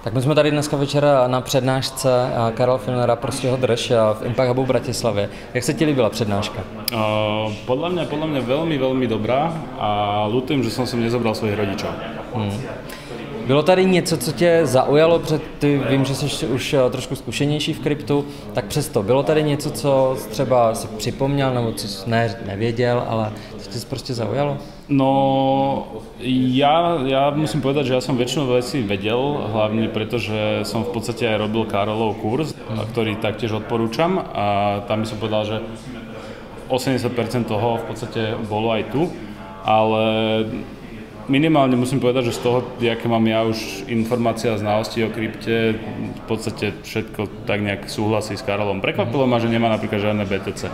Tak my jsme tady dneska večer na přednášce Karla Filnera Prostě ho drž v Impact Hubu v Bratislavě. Jak se ti líbila přednáška? Podľa mňa veľmi dobrá a ľutujem, že som sem nezobral svojich rodičov. Bylo tady něco, co tě zaujalo, protože ty vím, že jsi už trošku zkušenější v kryptu, tak přesto bylo tady něco, co třeba si připomněl, nebo co jsi nevěděl, ale co tě prostě zaujalo? No, ja musím povedať, že ja som väčšinu vecí vedel, hlavne preto, že som v podstate aj robil Karolov kurz, ktorý taktiež odporúčam a tam by som povedal, že 80% toho v podstate bolo aj tu, ale minimálne musím povedať, že z toho, aké mám ja už informácie a znalosti o krypte, v podstate všetko tak nejak súhlasí s Karolom. Prekvapilo ma, že nemá napríklad žiadne BTC,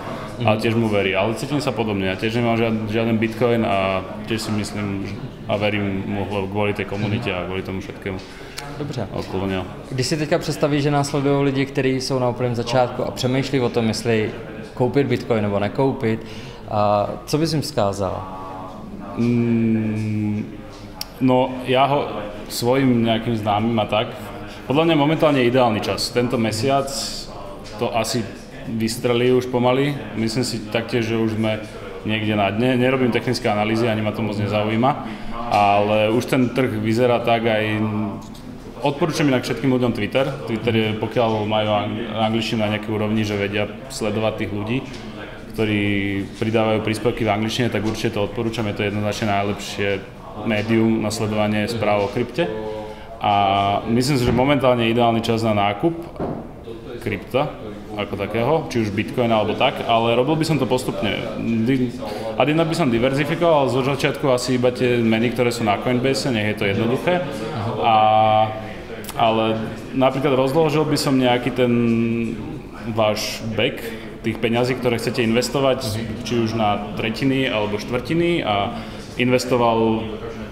ale tiež mu verí. Ale cítim sa podobne, ja tiež nemám žiaden Bitcoin a tiež si myslím a verím mu kvôli tej komunite a kvôli tomu všetkému. Dobře. Okolo něho. Když si teďka představíš, že následují lidi, kteří jsou na úplném začátku a přemýšlí o tom, jestli koupit Bitcoin nebo nekoupit, co bys jim vzkázal? No ja ho svojim nejakým známym a tak, podľa mňa momentálne je ideálny čas. Tento mesiac to asi vystrelí už pomaly, myslím si taktiež, že už sme niekde na dne. Nerobím technické analýzy, ani ma to moc nezaujíma, ale už ten trh vyzerá tak aj... Odporúčam inak všetkým ľuďom Twitter. Twitter je, pokiaľ majú angličtinu na nejakej úrovni, že vedia sledovať tých ľudí, ktorí pridávajú príspevky v angličtine, tak určite to odporúčam. Je to jednoznačne najlepšie médium na sledovanie správ o krypte. A myslím si, že momentálne je ideálny čas na nákup krypta ako takého, či už Bitcoin alebo tak, ale robil by som to postupne. Adina by som diverzifikoval, zo začiatku asi iba tie meny, ktoré sú na Coinbase, nech je to jednoduché. Ale napríklad rozložil by som nejaký ten váš back tých peňazí, ktoré chcete investovať, či už na tretiny alebo štvrtiny a investoval,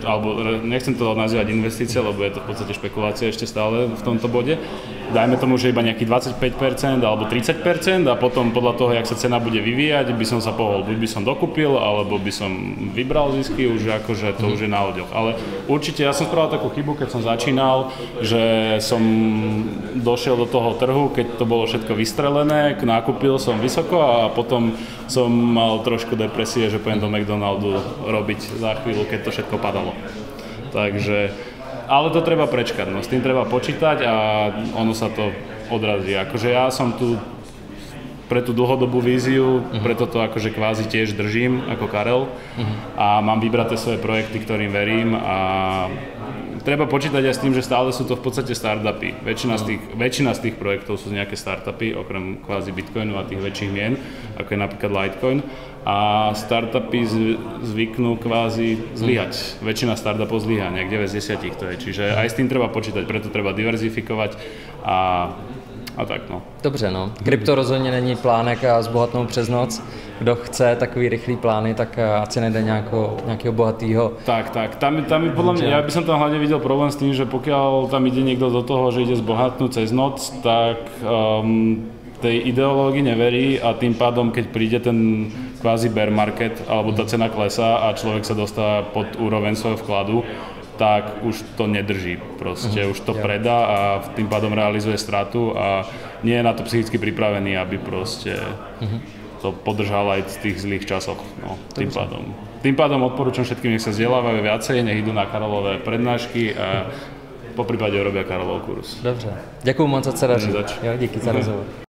alebo nechcem to nazývať investície, lebo je to v podstate špekulácia ešte stále v tomto bode. Dajme tomu, že iba nejaký 25% alebo 30% a potom podľa toho, jak sa cena bude vyvíjať, by som sa pohol, buď by som dokúpil, alebo by som vybral zisky, už akože to už je na ľuďoch. Ale určite ja som spravil takú chybu, keď som začínal, že som došiel do toho trhu, keď to bolo všetko vystrelené, nakúpil som vysoko a potom som mal trošku depresie, že pôjdem do McDonaldu robiť za chvíľu, keď to všetko padalo. Takže ale to treba prečkať, no, s tým treba počítať a ono sa to odrazí. Akože ja som tu pre tú dlhodobú víziu, preto to akože kvázi tiež držím ako Karel a mám vybraté svoje projekty, ktorým verím a treba počítať aj s tým, že stále sú to v podstate startupy. Väčšina z tých projektov sú nejaké startupy, okrem kvázi Bitcoinu a tých väčších mien, ako je napríklad Litecoin. A startupy zvyknú kvázi zlyhať. Väčšina startupov zlyhá, nejak 9 z 10 to je. Čiže aj s tým treba počítať, preto treba diverzifikovať a tak no. Dobře, no. Krypto rozhodně není plánek a zbohatnout přes noc. Kdo chce takový rychlý plány, tak ať si najde nejakého bohatýho. Tak. Tam podľa mňa, ja by som tam hlavne videl problém s tým, že pokiaľ tam ide niekto do toho, že ide zbohatnúť cez noc, tak tej ideológii neverí a tým pádom, keď príde ten kvázi bear market, alebo tá cena klesá a človek sa dostáva pod úroveň svojho vkladu, tak už to nedrží proste, už to predá a tým pádom realizuje stratu a nie je na to psychicky pripravený, aby proste to podržal aj v tých zlých časoch, no, tým pádom odporúčam všetkým, nech sa vzdelávajú viacej, nech idú na Karolové prednášky a poprípade robia Karolov kurz. Dobře, děkuju moc, za co daří. Díky za rozhovor.